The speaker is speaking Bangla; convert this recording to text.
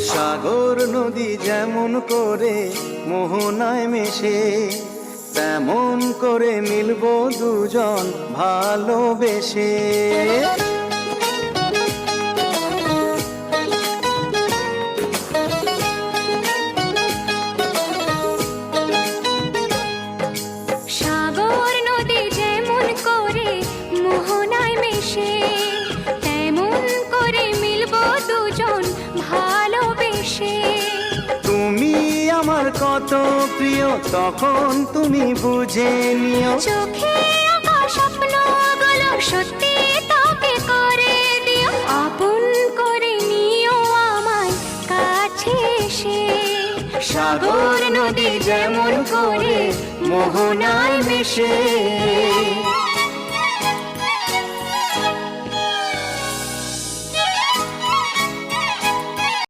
সাগর নদী যেমন করে মোহনায় মেশে, তেমন করে মিলবো দুজন ভালোবেসে। সাগর নদী যেমন করে মোহনায় মেশে, তেমন করে মিলবো দুজন ভালোবেসে। তুমি আমার কত প্রিয় তখন তুমি বুঝে নিও, চোখে আঁকা স্বপ্নগুলো সত্যি তবে করে দিও, আপন করে নিও আমায় কাছে এসে। সাগর নদী যেমন করে মোহনায় মেশে।